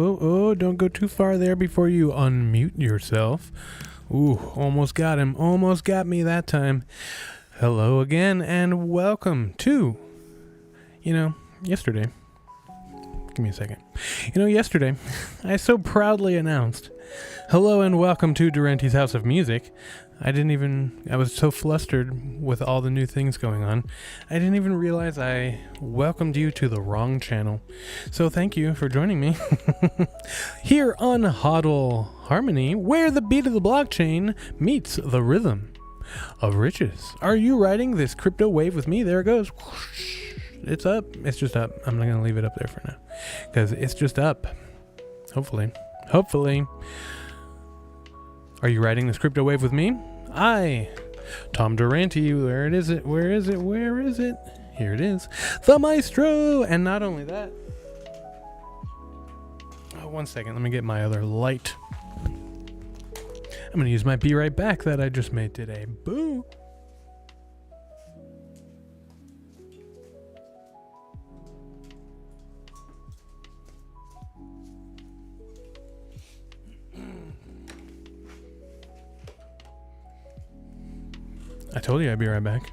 Oh, don't go too far there before you unmute yourself. Ooh, almost got him. Almost got me that time. Hello again, and welcome to, yesterday. Give me a second. Yesterday, I so proudly announced, hello and welcome to Durante's House of Music. I was so flustered with all the new things going on, I didn't even realize I welcomed you to the wrong channel. So thank you for joining me here on HODL Harmony, where the beat of the blockchain meets the rhythm of riches. Are you riding this crypto wave with me? There it goes. It's up. It's just up. I'm not going to leave it up there for now because it's just up. Hopefully. Are you riding this crypto wave with me? Tom Durante, where is it? Here it is. The Maestro! And not only that... Oh, 1 second. Let me get my other light. I'm going to use my Be Right Back that I just made today. Boo! I told you I'd be right back.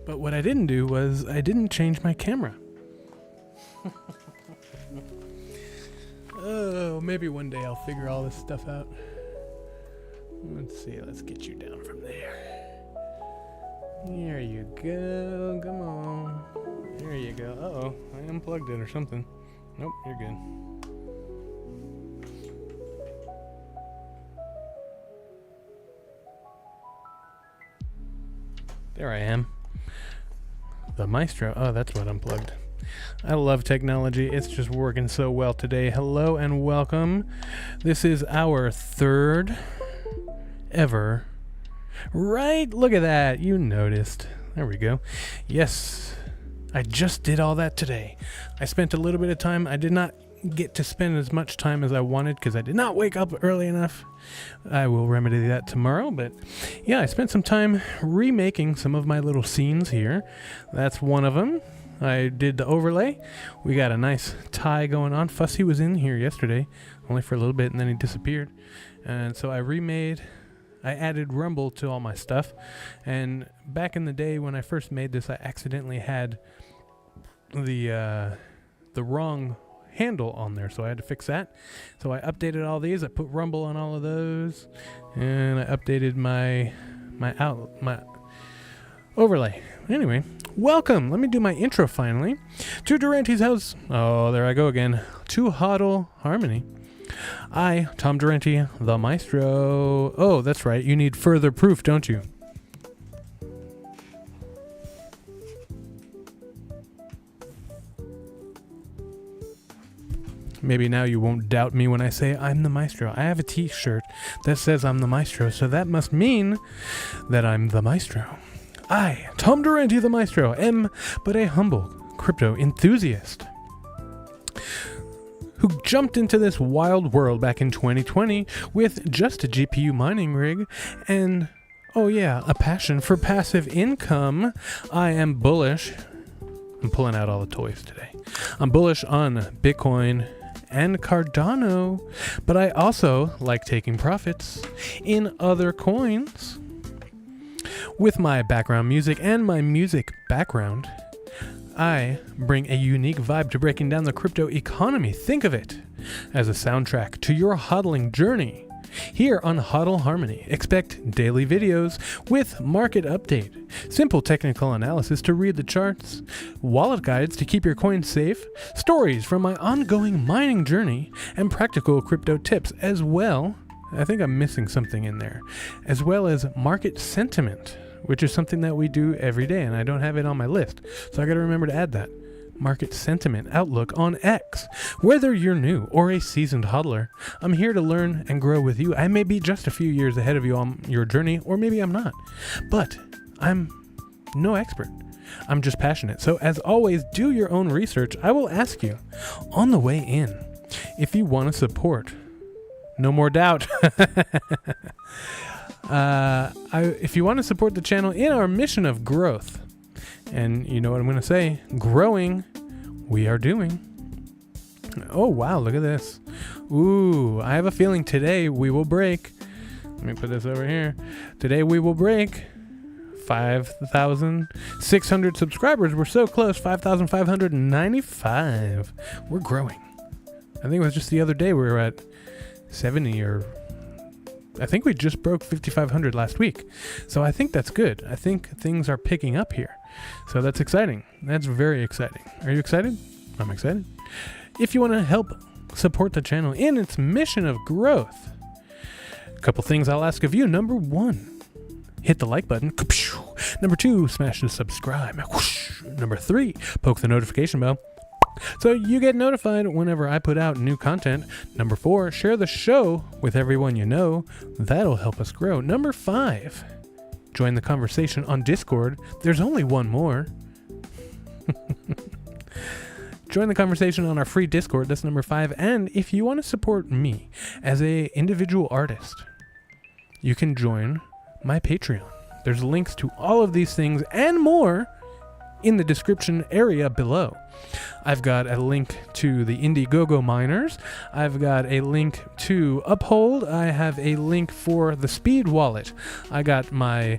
But what I didn't do was I didn't change my camera. Oh, maybe one day I'll figure all this stuff out. Let's see. Let's get you down from there. There you go. Come on. There you go. Uh-oh. I unplugged it or something. Nope, you're good. There I am. The Maestro. Oh, that's what unplugged. I love technology. It's just working so well today. Hello and welcome. This is our third ever. Right? Look at that. You noticed. There we go. Yes. I just did all that today. I spent a little bit of time. I did not get to spend as much time as I wanted because I did not wake up early enough. I will remedy that tomorrow. But yeah, I spent some time remaking some of my little scenes here. That's one of them. I did the overlay. We got a nice tie going on. Fussy was in here yesterday, only for a little bit, and then he disappeared. And so I added Rumble to all my stuff. And back in the day when I first made this, I accidentally had the wrong handle on there, so I had to fix that. So I updated all these. I put Rumble on all of those, and I updated my overlay. Anyway, welcome. Let me do my intro finally to Durante's house. Oh, there I go again. To HODL Harmony. Tom Durante, the Maestro. Oh, that's right. You need further proof, don't you? Maybe now you won't doubt me when I say I'm the Maestro. I have a t-shirt that says I'm the Maestro, so that must mean that I'm the Maestro. Tom Durante, the Maestro, am but a humble crypto enthusiast who jumped into this wild world back in 2020 with just a GPU mining rig and, oh yeah, a passion for passive income. I am bullish. I'm pulling out all the toys today. I'm bullish on Bitcoin and Cardano, but I also like taking profits in other coins. With my background music and my music background, I bring a unique vibe to breaking down the crypto economy. Think of it as a soundtrack to your hodling journey. Here on HODL Harmony, expect daily videos with market update, simple technical analysis to read the charts, wallet guides to keep your coins safe, stories from my ongoing mining journey, and practical crypto tips as well. I think I'm missing something in there. As well as market sentiment, which is something that we do every day, and I don't have it on my list, so I got to remember to add that. Market sentiment outlook on X. Whether you're new or a seasoned hodler, I'm here to learn and grow with you. I may be just a few years ahead of you on your journey, or maybe I'm not, but I'm no expert. I'm just passionate. So as always, do your own research. I will ask you on the way in if you want to support. No more doubt. If you want to support the channel in our mission of growth, and you know what I'm going to say, growing, we are doing. Oh, wow, look at this. Ooh, I have a feeling today we will break. Let me put this over here. Today we will break 5,600 subscribers. We're so close. 5,595. We're growing. I think it was just the other day we were at 70, or I think we just broke 5,500 last week. So I think that's good. I think things are picking up here. So that's exciting. That's very exciting. Are you excited? I'm excited. If you want to help support the channel in its mission of growth, a couple things I'll ask of you. Number 1, hit the like button. Number 2, smash the subscribe. Number 3, poke the notification bell so you get notified whenever I put out new content. Number 4, share the show with everyone you know. That'll help us grow. Number 5, join the conversation on Discord. There's only one more. Join the conversation on our free Discord. That's number 5. And if you want to support me as a individual artist, you can join my Patreon. There's links to all of these things and more in the description area below. I've got a link to the Indiegogo miners. I've got a link to Uphold. I have a link for the Speed wallet. I got my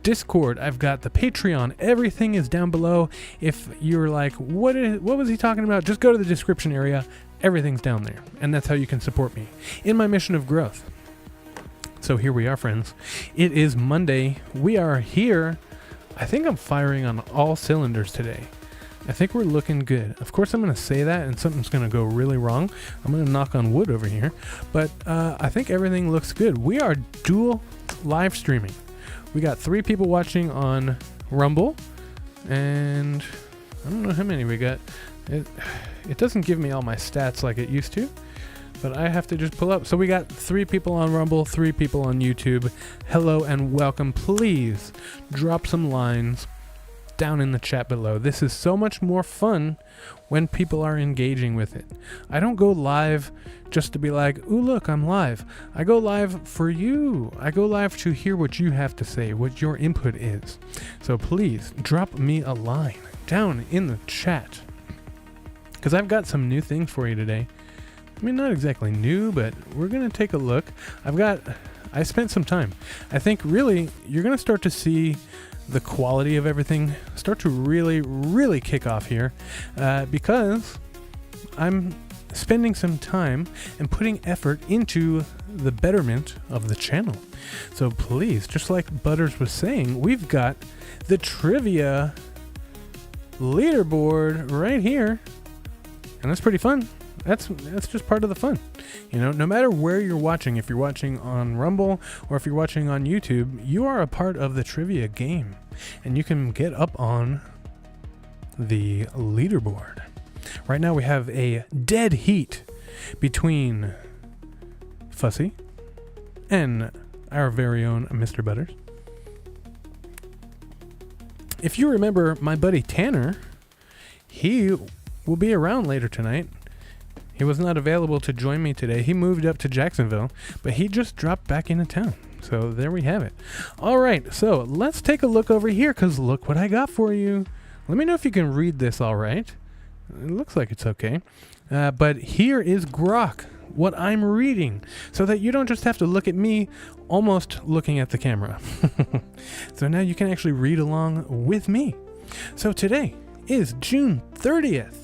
Discord. I've got the Patreon. Everything is down below. If you're like, what was he talking about? Just go to the description area. Everything's down there. And that's how you can support me in my mission of growth. So here we are, friends. It is Monday. We are here. I think I'm firing on all cylinders today. I think we're looking good. Of course, I'm going to say that and something's going to go really wrong. I'm going to knock on wood over here. But I think everything looks good. We are dual live streaming. We got 3 people watching on Rumble, and I don't know how many we got. It doesn't give me all my stats like it used to, but I have to just pull up. So we got 3 people on Rumble, 3 people on YouTube. Hello and welcome. Please drop some lines down in the chat below. This is so much more fun when people are engaging with it. I don't go live just to be like, ooh, look, I'm live. I go live for you. I go live to hear what you have to say, what your input is. So please drop me a line down in the chat, because I've got some new things for you today. I mean, not exactly new, but we're going to take a look. I spent some time. I think really you're going to start to see the quality of everything start to really, really kick off here, because I'm spending some time and putting effort into the betterment of the channel. So please, just like Butters was saying, we've got the trivia leaderboard right here, and that's pretty fun. That's just part of the fun. You know, no matter where you're watching, if you're watching on Rumble or if you're watching on YouTube, you are a part of the trivia game, and you can get up on the leaderboard. Right now we have a dead heat between Fussy and our very own Mr. Butters. If you remember my buddy Tanner, he will be around later tonight. He was not available to join me today. He moved up to Jacksonville, but he just dropped back into town. So there we have it. All right, so let's take a look over here, because look what I got for you. Let me know if you can read this all right. It looks like it's okay. But here is Grok, what I'm reading, so that you don't just have to look at me almost looking at the camera. So now you can actually read along with me. So today is June 30th.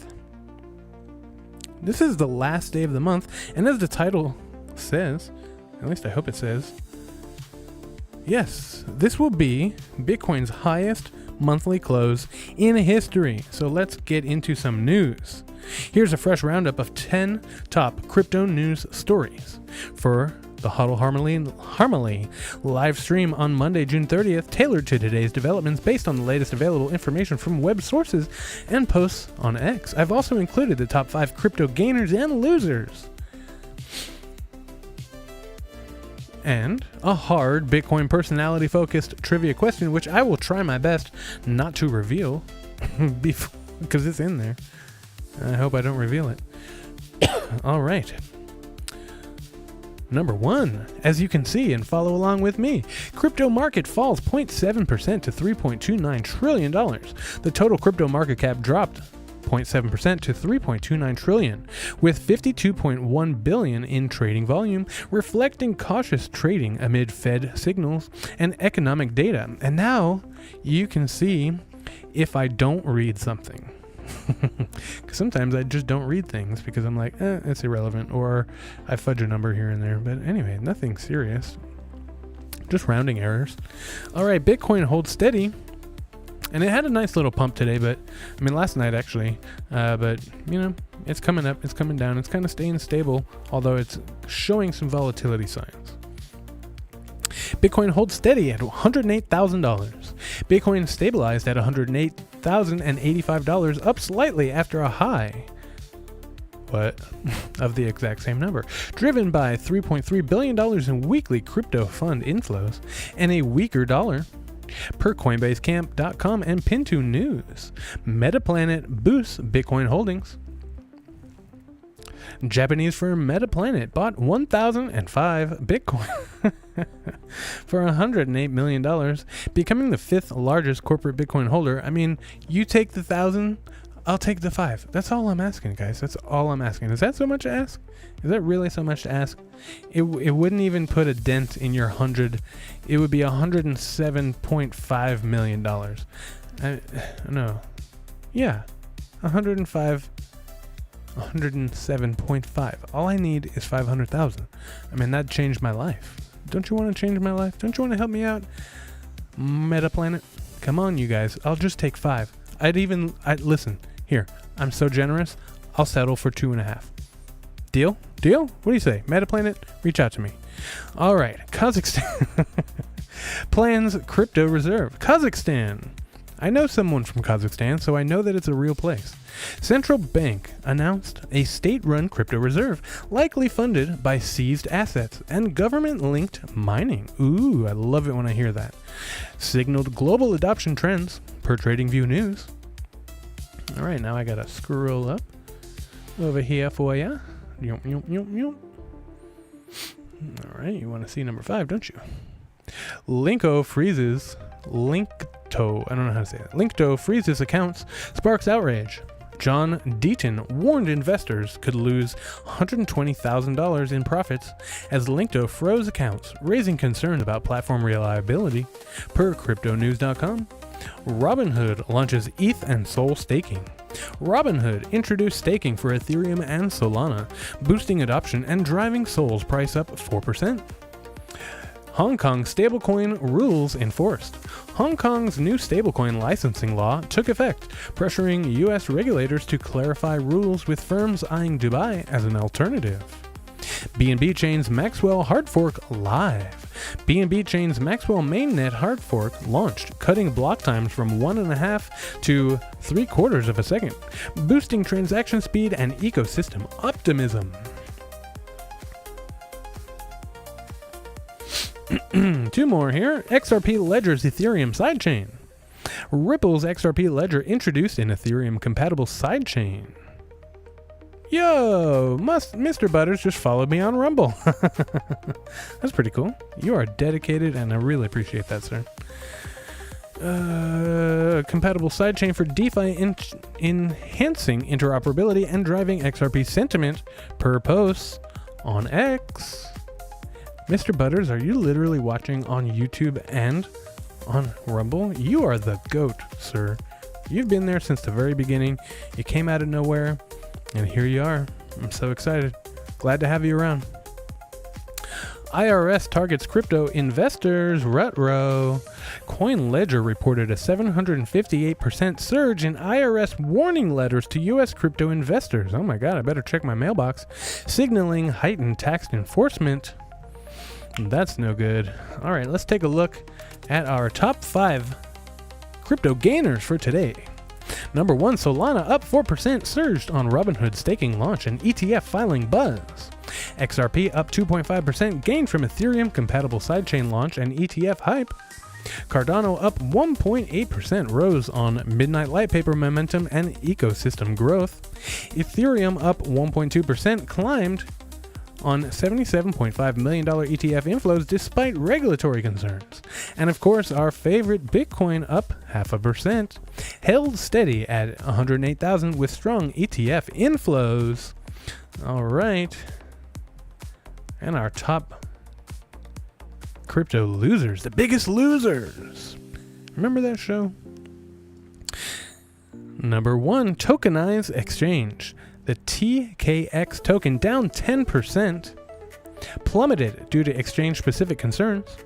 This is the last day of the month, and as the title says, at least I hope it says, yes, this will be Bitcoin's highest monthly close in history. So let's get into some news. Here's a fresh roundup of 10 top crypto news stories for the HODL Harmony live stream on Monday, June 30th, tailored to today's developments based on the latest available information from web sources and posts on X. I've also included the top 5 crypto gainers and losers, and a hard Bitcoin personality-focused trivia question, which I will try my best not to reveal because it's in there. I hope I don't reveal it. All right. Number 1, as you can see and follow along with me, crypto market falls 0.7% to $3.29 trillion. The total crypto market cap dropped 0.7% to $3.29 trillion, with $52.1 billion in trading volume, reflecting cautious trading amid Fed signals and economic data. And now you can see if I don't read something. Because sometimes I just don't read things because I'm like, it's irrelevant, or I fudge a number here and there. But anyway, nothing serious, just rounding errors. All right, Bitcoin holds steady, and it had a nice little pump today, but I mean last night actually, but you know, it's coming up, it's coming down, it's kind of staying stable, although it's showing some volatility signs. Bitcoin holds steady at $108,000. Bitcoin stabilized at $108,085, up slightly after a high of the exact same number, driven by $3.3 billion in weekly crypto fund inflows and a weaker dollar. Per CoinbaseCamp.com and Pinto News, Metaplanet boosts Bitcoin holdings. Japanese firm Metaplanet bought 1,005 Bitcoin for $108 million, becoming the 5th largest corporate Bitcoin holder. I mean, you take the 1,000, I'll take the 5. That's all I'm asking, guys. That's all I'm asking. Is that so much to ask? Is that really so much to ask? It wouldn't even put a dent in your 100. It would be $107.5 million. No. Yeah. 107.5. All I need is 500,000. I mean, that changed my life. Don't you want to change my life? Don't you want to help me out? Metaplanet? Come on, you guys. I'll just take 5. Listen, here. I'm so generous. I'll settle for 2.5. Deal? What do you say? Metaplanet, reach out to me. All right. Kazakhstan plans crypto reserve. Kazakhstan. I know someone from Kazakhstan, so I know that it's a real place. Central bank announced a state-run crypto reserve, likely funded by seized assets and government-linked mining. Ooh, I love it when I hear that. Signaled global adoption trends, per TradingView News. All right, now I gotta scroll up over here for ya. All right, you want to see number 5, don't you? Linkto, I don't know how to say that. Linkto freezes accounts, sparks outrage. John Deaton warned investors could lose $120,000 in profits as Linkto froze accounts, raising concerns about platform reliability. Per CryptoNews.com, Robinhood launches ETH and Sol staking. Robinhood introduced staking for Ethereum and Solana, boosting adoption and driving Sol's price up 4%. Hong Kong stablecoin rules enforced. Hong Kong's new stablecoin licensing law took effect, pressuring U.S. regulators to clarify rules, with firms eyeing Dubai as an alternative. BNB Chain's Maxwell hard fork live. BNB Chain's Maxwell mainnet hard fork launched, cutting block times from 1.5 to 3/4 of a second, boosting transaction speed and ecosystem optimism. 2 more here. XRP Ledger's Ethereum sidechain. Ripple's XRP Ledger introduced an Ethereum-compatible sidechain. Yo, Mr. Butters just followed me on Rumble. That's pretty cool. You are dedicated, and I really appreciate that, sir. Compatible sidechain for DeFi enhancing interoperability and driving XRP sentiment, per post on X. Mr. Butters, are you literally watching on YouTube and on Rumble? You are the GOAT, sir. You've been there since the very beginning. You came out of nowhere, and here you are. I'm so excited. Glad to have you around. IRS targets crypto investors. Rutro. CoinLedger reported a 758% surge in IRS warning letters to U.S. crypto investors. Oh my God, I better check my mailbox. Signaling heightened tax enforcement. That's no good. All right, let's take a look at our top 5 crypto gainers for today. Number 1, Solana up 4%, surged on Robinhood staking launch and ETF filing buzz. XRP up 2.5%, gained from Ethereum compatible sidechain launch and ETF hype. Cardano up 1.8%, rose on midnight light paper momentum and ecosystem growth. Ethereum up 1.2%, climbed on $77.5 million ETF inflows despite regulatory concerns. And of course, our favorite Bitcoin up 0.5%, held steady at 108,000 with strong ETF inflows. All right. And our top crypto losers, the biggest losers. Remember that show? Number 1, tokenized exchange. The TKX token down 10%, plummeted due to exchange-specific concerns.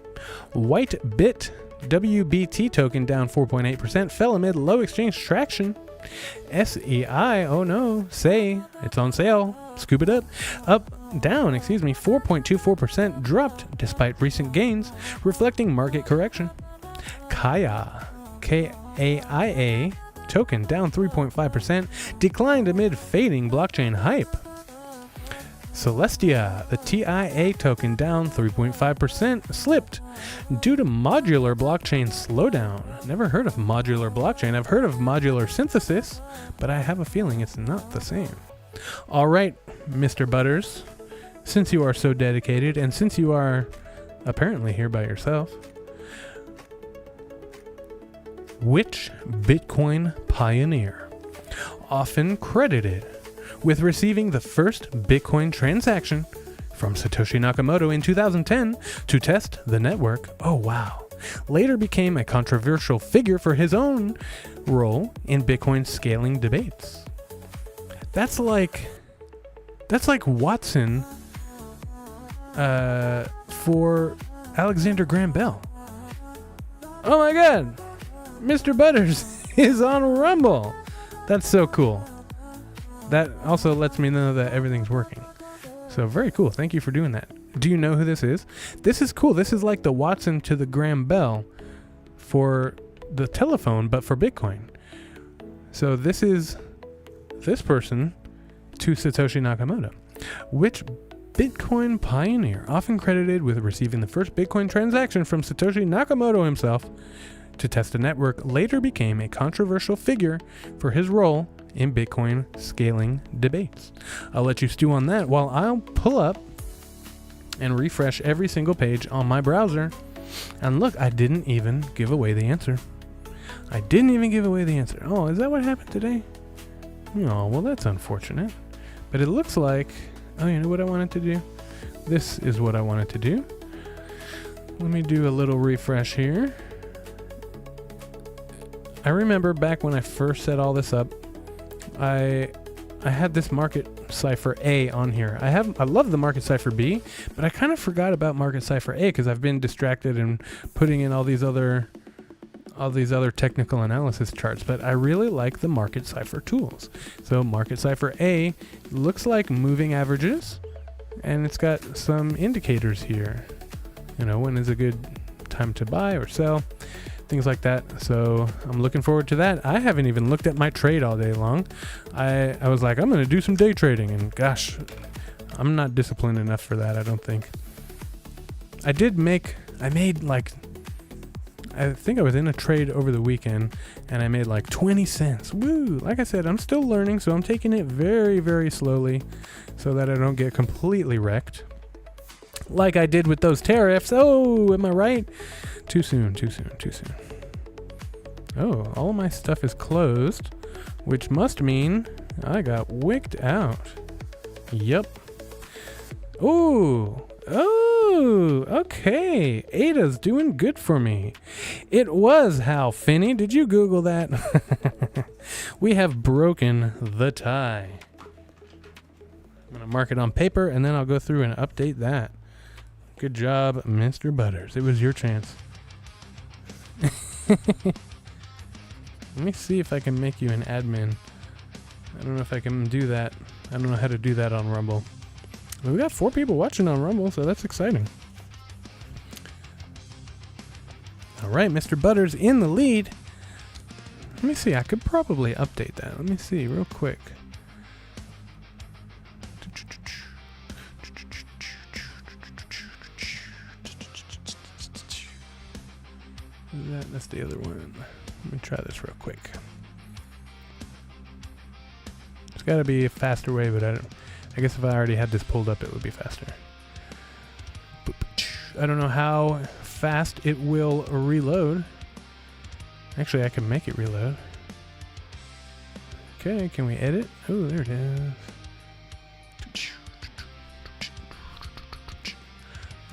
Whitebit WBT token down 4.8%, fell amid low exchange traction. SEI, oh no, say it's on sale. Scoop it up. Down 4.24%, dropped despite recent gains, reflecting market correction. Kaya, KAIA token down 3.5%, declined amid fading blockchain hype. Celestia, the TIA token down 3.5%, slipped due to modular blockchain slowdown. Never heard of modular blockchain. I've heard of modular synthesis, but I have a feeling it's not the same. All right, Mr. Butters, since you are so dedicated and since you are apparently here by yourself, which Bitcoin pioneer, often credited with receiving the first Bitcoin transaction from Satoshi Nakamoto in 2010 to test the network, later became a controversial figure for his own role in Bitcoin scaling debates? That's like Watson for Alexander Graham Bell. Oh my God, Mr. Butters is on Rumble. That's so cool. That also lets me know that everything's working. So very cool. Thank you for doing that. Do you know who this is? This is cool. This is like the Watson to the Graham Bell for the telephone, but for Bitcoin. So this is this person to Satoshi Nakamoto. Which Bitcoin pioneer, often credited with receiving the first Bitcoin transaction from Satoshi Nakamoto himself to test a network, later became a controversial figure for his role in Bitcoin scaling debates? I'll let you stew on that while I'll pull up and refresh every single page on my browser. And look, I didn't even give away the answer. Oh, is that what happened today? Oh, well, that's unfortunate. But it looks like, you know what I wanted to do? This is what I wanted to do. Let me do a little refresh here. I remember back when I first set all this up, I had this market cipher A on here. I love the market cipher B, but I kind of forgot about market cipher A because I've been distracted and putting in all these other technical analysis charts. But I really like the market cipher tools. So market cipher A looks like moving averages, and it's got some indicators here. You know, when is a good time to buy or sell, things like that. So I'm looking forward to that. I haven't even looked at my trade all day long. I was like, I'm going to do some day trading, and gosh, I'm not disciplined enough for that, I don't think. I think I was in a trade over the weekend and I made like 20 cents. Woo! Like I said, I'm still learning, so I'm taking it very, very slowly so that I don't get completely wrecked. Like I did with those tariffs. Oh, am I right? Too soon. Oh, all of my stuff is closed, which must mean I got wicked out. Yep. Oh, okay. Ada's doing good for me. It was Hal Finney. Did you Google that? We have broken the tie. I'm going to mark it on paper, and then I'll go through and update that. Good job, Mr. Butters. It was your chance. Let me see if I can make you an admin. I don't know if I can do that. I don't know how to do that on Rumble. We got 4 people watching on Rumble, so that's exciting. All right, Mr. Butters in the lead. Let me see. I could probably update that. Let me see real quick. That's the other one. Let me try this real quick. There's got to be a faster way, but I guess if I already had this pulled up, it would be faster. I don't know how fast it will reload. Actually, I can make it reload. Okay, can we edit? Oh, there it is.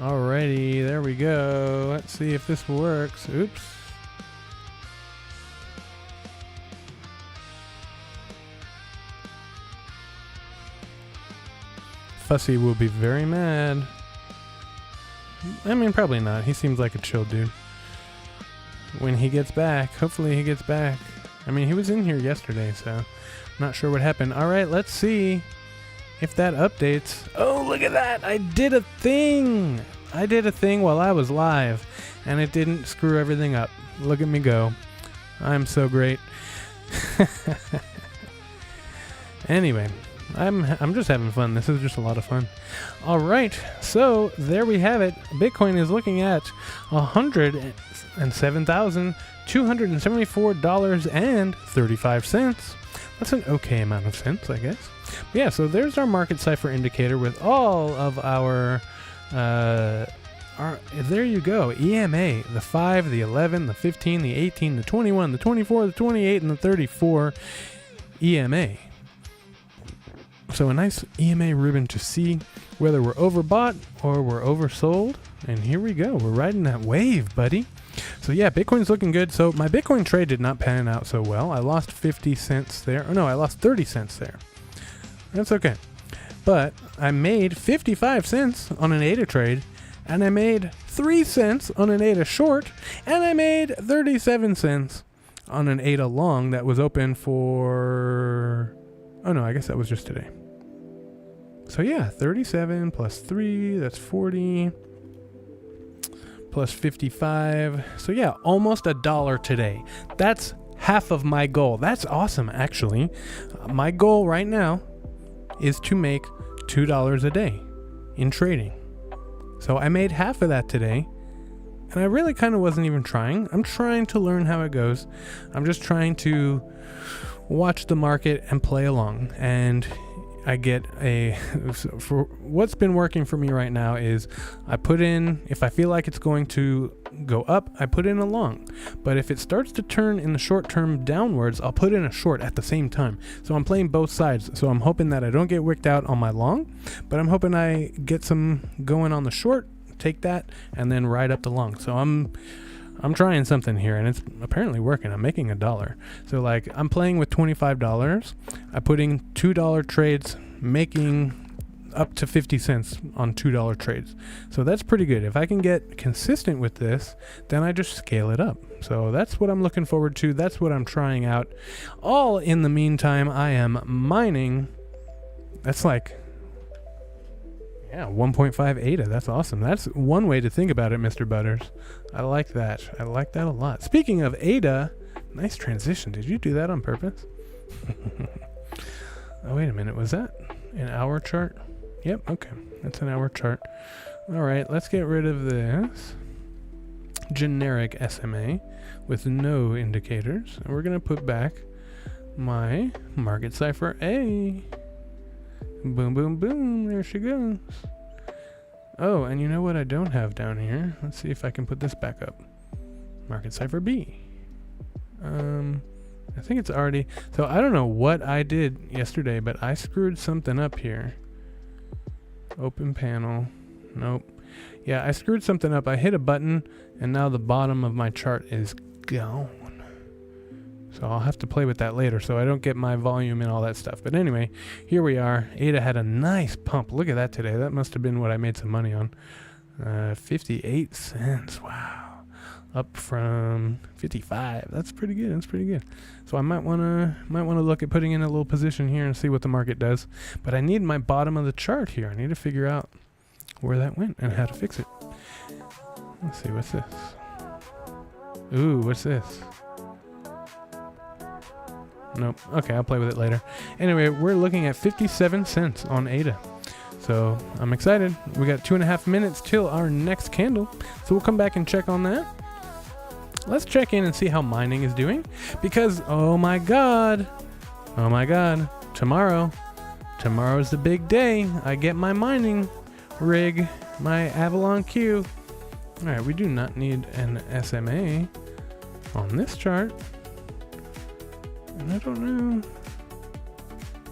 Alrighty, there we go. Let's see if this works. Oops. Fussy will be very mad. I mean, probably not. He seems like a chill dude. When he gets back, hopefully he gets back. I mean, he was in here yesterday, so I'm not sure what happened. All right, let's see if that updates. Oh, look at that. I did a thing. I did a thing while I was live, and it didn't screw everything up. Look at me go. I'm so great. Anyway. I'm just having fun. This is just a lot of fun. All right, so there we have it. Bitcoin is looking at $107,274.35. That's an okay amount of cents, I guess. But yeah, so there's our market cipher indicator with all of our there you go. EMA, the 5, the 11, the 15, the 18, the 21, the 24, the 28, and the 34 EMA. So a nice EMA ribbon to see whether we're overbought or we're oversold. And here we go. We're riding that wave, buddy. So yeah, Bitcoin's looking good. So my Bitcoin trade did not pan out so well. I lost 50 cents there. Oh no, I lost 30 cents there. That's okay. But I made 55 cents on an ADA trade, and I made 3 cents on an ADA short, and I made 37 cents on an ADA long that was open for... Oh no, I guess that was just today. So yeah, 37 plus 3, that's 40. Plus 55. So yeah, almost $1 today. That's half of my goal. That's awesome, actually. My goal right now is to make $2 a day in trading. So I made half of that today. And I really kind of wasn't even trying. I'm trying to learn how it goes. I'm just trying to watch the market and play along. And I get for what's been working for me right now is I put in, if I feel like it's going to go up, I put in a long. But if it starts to turn in the short term downwards, I'll put in a short at the same time. So I'm playing both sides. So I'm hoping that I don't get wicked out on my long, but I'm hoping I get some going on the short, take that, and then ride up the long. So I'm trying something here, and it's apparently working. I'm making $1. So like I'm playing with $25. I put in $2 trades, making up to 50 cents on $2 trades. So that's pretty good. If I can get consistent with this, then I just scale it up. So that's what I'm looking forward to. That's what I'm trying out. All in the meantime, I am mining. That's like... yeah, 1.5 ADA. That's awesome. That's one way to think about it, Mr. Butters. I like that. I like that a lot. Speaking of ADA, nice transition. Did you do that on purpose? Oh, wait a minute. Was that an hour chart? Yep. Okay. That's an hour chart. All right. Let's get rid of this generic SMA with no indicators. And we're going to put back my market cipher A. Boom, boom, boom. There she goes. Oh, and you know what I don't have down here? Let's see if I can put this back up. Market cipher B. I think it's already... So I don't know what I did yesterday, but I screwed something up here. Open panel. Nope. Yeah, I screwed something up. I hit a button, and now the bottom of my chart is gone. So I'll have to play with that later so I don't get my volume and all that stuff. But anyway, here we are. ADA had a nice pump. Look at that today. That must have been what I made some money on. 58 cents. Wow. Up from 55. That's pretty good. That's pretty good. So I might want to look at putting in a little position here and see what the market does. But I need my bottom of the chart here. I need to figure out where that went and how to fix it. Let's see. What's this? Ooh, what's this? Nope. Okay, I'll play with it later. Anyway, we're looking at 57 cents on ADA. So I'm excited. We got 2.5 minutes till our next candle. So we'll come back and check on that. Let's check in and see how mining is doing. Because, oh my God, tomorrow Tomorrow's the big day. I get my mining rig, my Avalon Q. Alright, we do not need an SMA on this chart. And I don't know.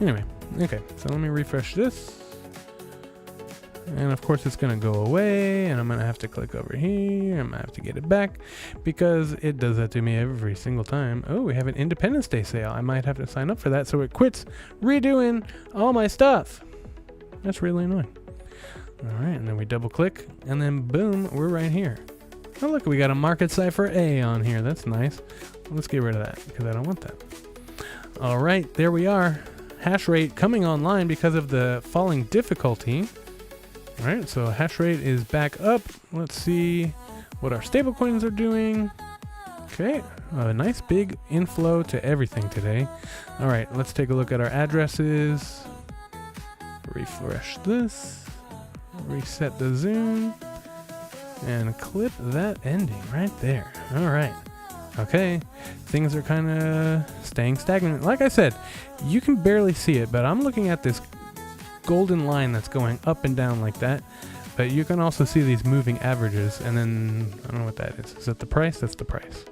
Anyway, okay, so let me refresh this. And of course it's gonna go away, and I'm gonna have to click over here. I'm gonna have to get it back because it does that to me every single time. Oh, we have an Independence Day sale. I might have to sign up for that so it quits redoing all my stuff. That's really annoying. All right, and then we double click, and then boom, we're right here. Oh look, we got a market cipher A on here. That's nice. Let's get rid of that because I don't want that. All right, there we are. Hash rate coming online because of the falling difficulty. All right, so hash rate is back up. Let's see what our stablecoins are doing. Okay, a nice big inflow to everything today. All right, let's take a look at our addresses. Refresh this, reset the zoom, and clip that ending right there. All right. Okay, things are kind of staying stagnant. Like I said, you can barely see it, but I'm looking at this golden line that's going up and down like that. But you can also see these moving averages, and then I don't know what that is. Is that the price? That's the price.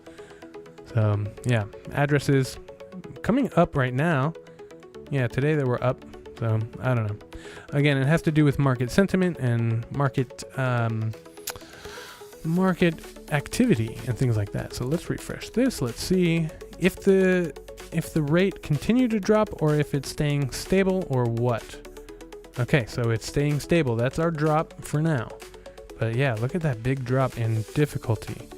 So yeah, addresses coming up right now. Yeah, today they were up. So I don't know. Again, it has to do with market sentiment and market activity and things like that. So let's refresh this. Let's see if the rate continue to drop or if it's staying stable or what. Okay, so it's staying stable. That's our drop for now. But yeah, look at that big drop in difficulty.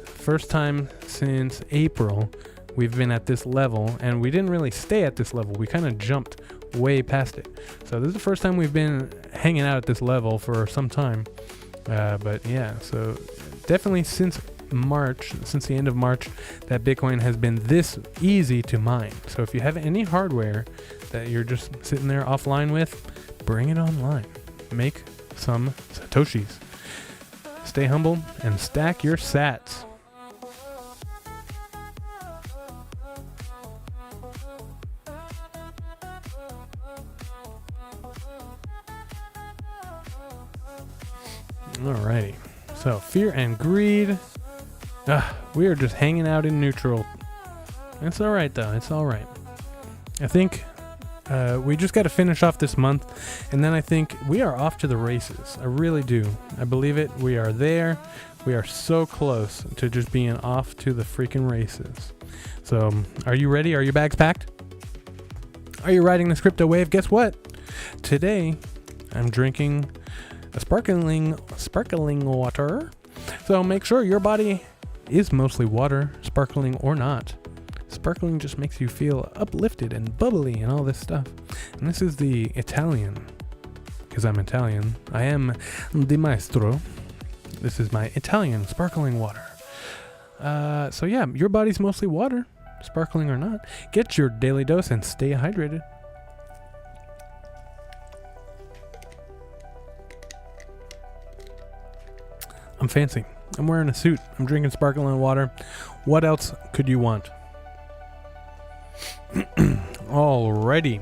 First time since April we've been at this level, and we didn't really stay at this level. We kind of jumped way past it. So this is the first time we've been hanging out at this level for some time. But yeah, so definitely since March, since the end of March, that Bitcoin has been this easy to mine. So if you have any hardware that you're just sitting there offline with, bring it online. Make some Satoshis. Stay humble and stack your sats. Alrighty, so fear and greed. We are just hanging out in neutral. It's alright though, it's alright. I think we just got to finish off this month, and then I think we are off to the races. I really do. I believe it. We are there. We are so close to just being off to the freaking races. So, are you ready? Are your bags packed? Are you riding this crypto wave? Guess what? Today, I'm drinking a sparkling water. So make sure your body is mostly water, sparkling or not. Sparkling just makes you feel uplifted and bubbly and all this stuff. And this is the Italian, because I'm Italian. I am di maestro. This is my Italian sparkling water. So yeah, your body's mostly water, sparkling or not. Get your daily dose and stay hydrated. I'm fancy. I'm wearing a suit. I'm drinking sparkling water. What else could you want? Alrighty.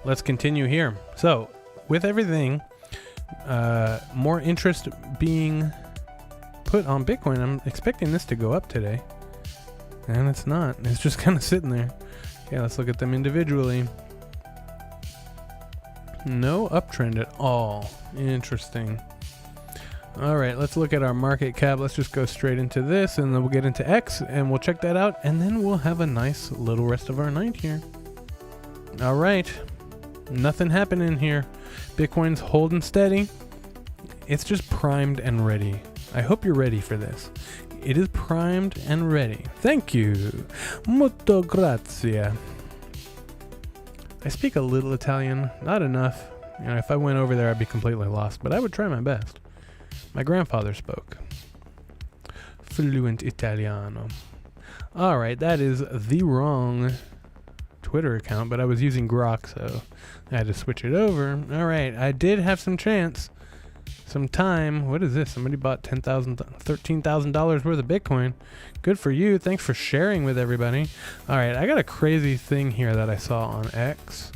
Let's continue here. So, with everything, more interest being put on Bitcoin, I'm expecting this to go up today. And it's not. It's just kind of sitting there. Okay, let's look at them individually. No uptrend at all. Interesting. All right, let's look at our market cap. Let's just go straight into this, and then we'll get into X, and we'll check that out, and then we'll have a nice little rest of our night here. All right, nothing happening here. Bitcoin's holding steady. It's just primed and ready. I hope you're ready for this. It is primed and ready. Thank you. Molto grazie. I speak a little Italian, not enough. You know, if I went over there, I'd be completely lost, but I would try my best. My grandfather spoke fluent Italiano. All right, that is the wrong Twitter account, but I was using Grok, so I had to switch it over. All right, I did have some chance, some time. What is this? Somebody bought $13,000 worth of Bitcoin. Good for you. Thanks for sharing with everybody. All right, I got a crazy thing here that I saw on X.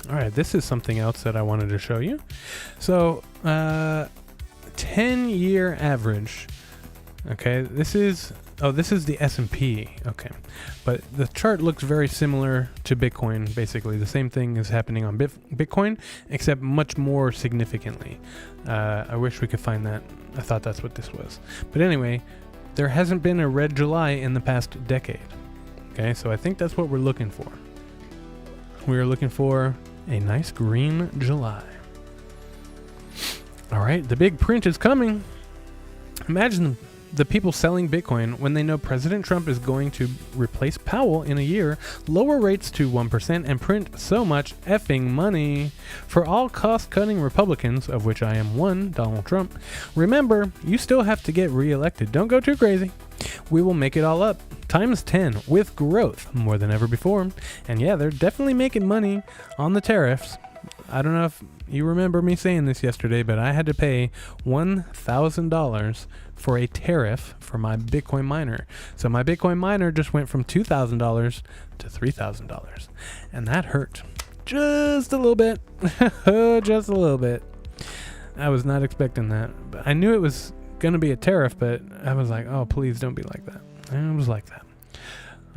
All right, this is something else that I wanted to show you. So, 10-year average. Okay, this is the S&P. Okay, but the chart looks very similar to Bitcoin. Basically, the same thing is happening on Bitcoin, except much more significantly. I wish we could find that. I thought that's what this was. But anyway, there hasn't been a red July in the past decade. Okay, so I think that's what we're looking for. We are looking for a nice green July. All right, the big print is coming. Imagine the people selling Bitcoin when they know President Trump is going to replace Powell in a year, lower rates to 1%, and print so much effing money. For all cost-cutting Republicans, of which I am one, Donald Trump, remember, you still have to get reelected. Don't go too crazy. We will make it all up, times 10, with growth, more than ever before. And yeah, they're definitely making money on the tariffs. I don't know if you remember me saying this yesterday, but I had to pay $1,000 for a tariff for my Bitcoin miner. So my Bitcoin miner just went from $2,000 to $3,000. And that hurt just a little bit. Just a little bit. I was not expecting that. But I knew it was going to be a tariff, but I was like, oh, please don't be like that. And it was like that.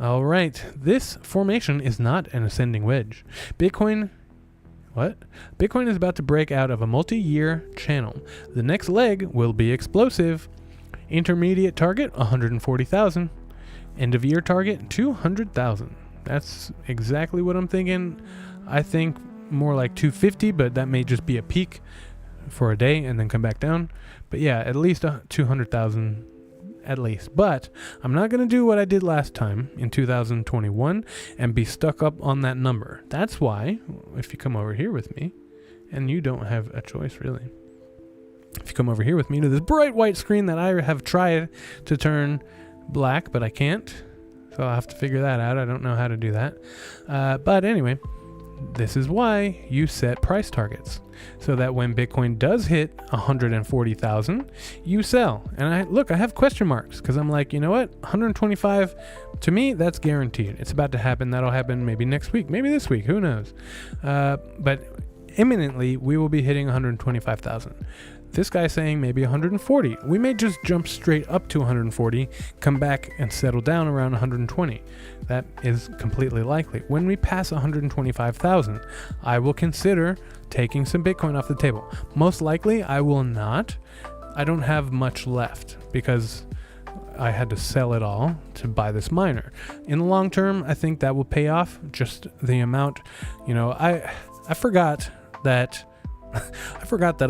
All right. This formation is not an ascending wedge. Bitcoin is about to break out of a multi-year channel. The next leg will be explosive. Intermediate target, 140,000. End of year target, 200,000. That's exactly what I'm thinking. I think more like 250, but that may just be a peak for a day and then come back down. But yeah, at least 200,000 at least. But I'm not going to do what I did last time in 2021 and be stuck up on that number. That's why, if you come over here with me, and you don't have a choice really, if you come over here with me to this bright white screen that I have tried to turn black, but I can't. So I'll have to figure that out. I don't know how to do that. But anyway, this is why you set price targets. So that when Bitcoin does hit 140,000, you sell. And I have question marks because I'm like, you know what? 125, to me, that's guaranteed. It's about to happen. That'll happen maybe next week, maybe this week. Who knows? But imminently, we will be hitting 125,000. This guy's saying maybe 140. We may just jump straight up to 140, come back and settle down around 120. That is completely likely. When we pass 125,000, I will consider taking some Bitcoin off the table. Most likely, I will not. I don't have much left because I had to sell it all to buy this miner. In the long term, I think that will pay off. Just the amount, I forgot that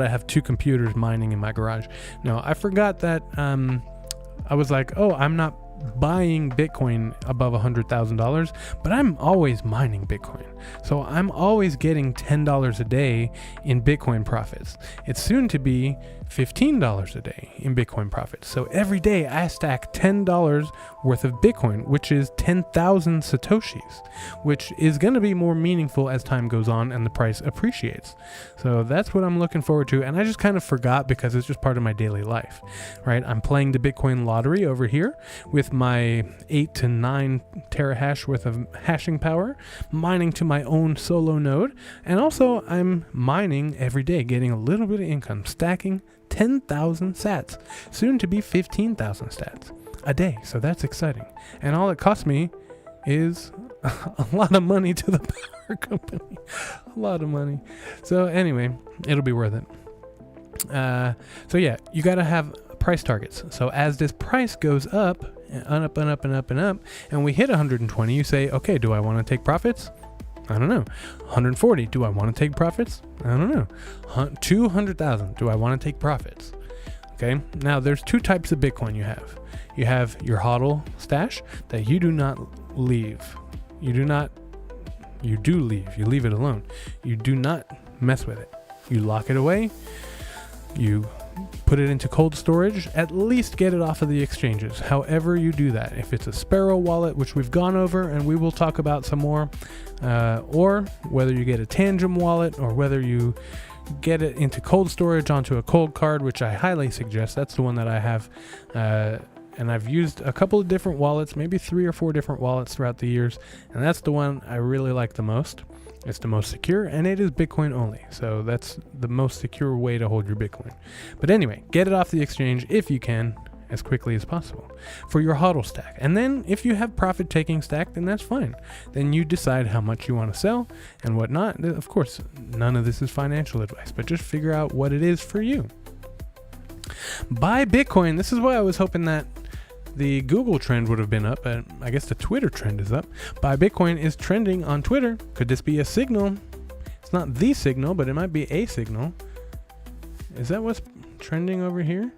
I have two computers mining in my garage. No, I forgot that I was like, oh, I'm not buying Bitcoin above $100,000, but I'm always mining Bitcoin. So I'm always getting $10 a day in Bitcoin profits. It's soon to be $15 a day in Bitcoin profits. So every day I stack $10 worth of Bitcoin, which is 10,000 Satoshis, which is going to be more meaningful as time goes on and the price appreciates. So that's what I'm looking forward to. And I just kind of forgot because it's just part of my daily life, right? I'm playing the Bitcoin lottery over here with my 8 to 9 terahash worth of hashing power, mining to my own solo node. And also I'm mining every day, getting a little bit of income, stacking 10,000 sats, soon to be 15,000 sats a day. So that's exciting. And all it cost me is a lot of money to the power company. A lot of money. So anyway, it'll be worth it. So yeah, you got to have price targets. So as this price goes up and up and up and up and up, and we hit 120, you say, okay, do I want to take profits? I don't know. 140, do I want to take profits? I don't know. 200,000, do I want to take profits? Okay, now there's two types of Bitcoin you have. You have your HODL stash that you do not leave. You do leave. You leave it alone. You do not mess with it. You lock it away. You put it into cold storage, at least get it off of the exchanges. However you do that, if it's a Sparrow wallet, which we've gone over and we will talk about some more, or whether you get a Tangent wallet, or whether you get it into cold storage onto a cold card, which I highly suggest. That's the one that I have, and I've used a couple of different wallets, maybe 3 or 4 different wallets throughout the years, and that's the one I really like the most. It's the most secure, and it is Bitcoin only. So that's the most secure way to hold your Bitcoin. But anyway, get it off the exchange if you can, as quickly as possible for your HODL stack. And then if you have profit taking stack, then that's fine. Then you decide how much you want to sell and whatnot. Of course, none of this is financial advice, but just figure out what it is for you. Buy Bitcoin. This is why I was hoping that the Google trend would have been up, but I guess the Twitter trend is up. Buy Bitcoin is trending on Twitter. Could this be a signal? It's not the signal, but it might be a signal. Is that what's trending over here?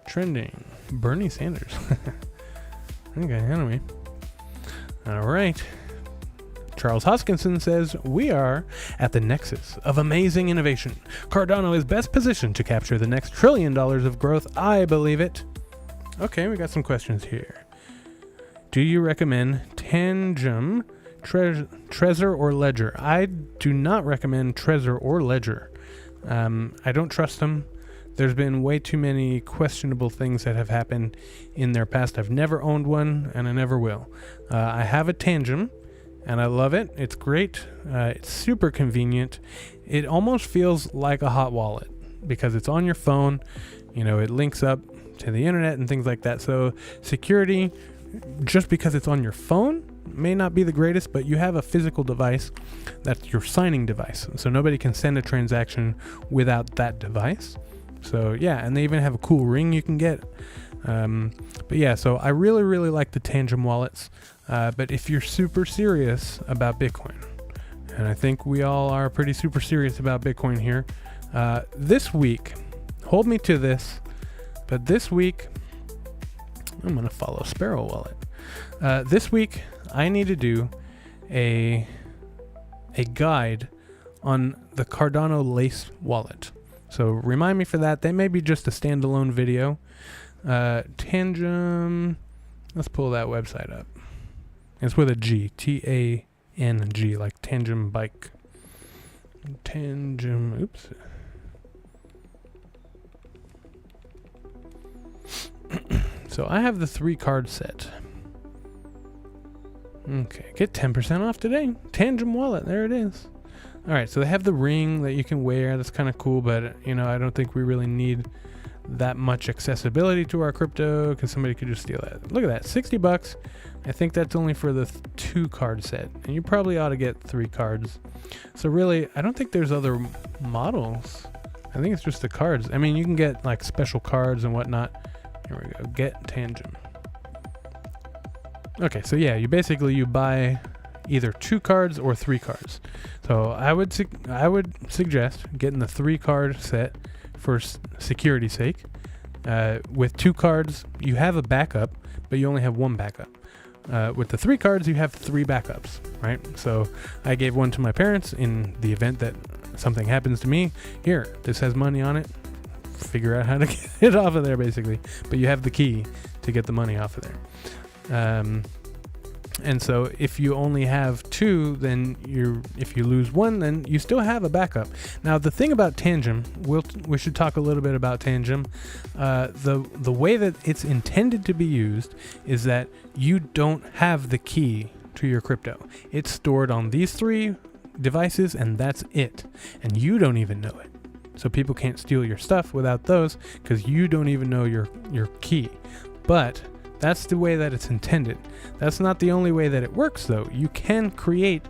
Trending. Bernie Sanders. Okay, anyway. All right. Charles Hoskinson says, we are at the nexus of amazing innovation. Cardano is best positioned to capture the next $1 trillion of growth. I believe it. Okay, we got some questions here. Do you recommend Tangem, Trezor, or Ledger? I do not recommend Trezor or Ledger. I don't trust them. There's been way too many questionable things that have happened in their past. I've never owned one, and I never will. I have a Tangem, and I love it. It's great. It's super convenient. It almost feels like a hot wallet because it's on your phone. You know, it links up to the internet and things like that. So security, just because it's on your phone, may not be the greatest, but you have a physical device that's your signing device. So nobody can send a transaction without that device. So yeah, and they even have a cool ring you can get. But yeah, so I really, really like the Tangem wallets. But if you're super serious about Bitcoin, and I think we all are pretty super serious about Bitcoin here, this week, hold me to this, but this week, I'm going to follow Sparrow Wallet. This week, I need to do a guide on the Cardano Lace wallet. So remind me for that. That may be just a standalone video. Tangem, let's pull that website up. It's with a G, T-A-N-G, like Tangem bike. Tangem, oops. So I have the 3 card set. Okay, get 10% off today. Tangem wallet, there it is. All right, so they have the ring that you can wear. That's kind of cool, but you know, I don't think we really need that much accessibility to our crypto because somebody could just steal that. Look at that, $60. I think that's only for the 2 card set, and you probably ought to get 3 cards. So really, I don't think there's other models. I think it's just the cards. I mean, you can get like special cards and whatnot. Here we go, get Tangem. Okay, so yeah, you buy either 2 cards or 3 cards. So I would suggest getting the 3 card set for security's sake. With 2 cards, you have a backup, but you only have 1 backup. With the 3 cards, you have 3 backups, right? So I gave one to my parents in the event that something happens to me. Here, this has money on it. Figure out how to get it off of there, basically. But you have the key to get the money off of there. And so if you only have 2, then if you lose 1, then you still have a backup. Now the thing about Tangem, we should talk a little bit about Tangem. The way that it's intended to be used is that you don't have the key to your crypto. It's stored on these 3 devices, and that's it. And you don't even know it. So people can't steal your stuff without those because you don't even know your key. But that's the way that it's intended. That's not the only way that it works, though. You can create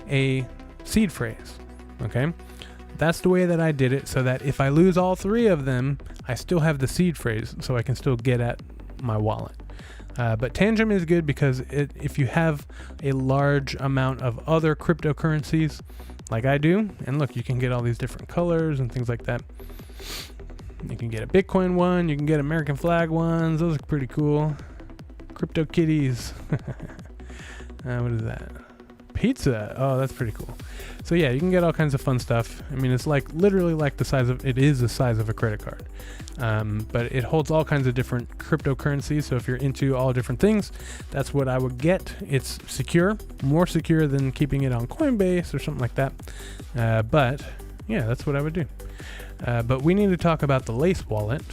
a seed phrase, okay? That's the way that I did it, so that if I lose all 3 of them, I still have the seed phrase, so I can still get at my wallet. But Tangem is good because if you have a large amount of other cryptocurrencies, like I do, and look, you can get all these different colors and things like that. You can get a Bitcoin one, you can get American flag ones. Those are pretty cool. Crypto kitties. What is that? Pizza. Oh, that's pretty cool. So yeah, you can get all kinds of fun stuff. I mean, it's like literally like the size of a credit card. But it holds all kinds of different cryptocurrencies. So if you're into all different things, that's what I would get. It's secure, more secure than keeping it on Coinbase or something like that. But yeah, that's what I would do. But we need to talk about the Lace wallet.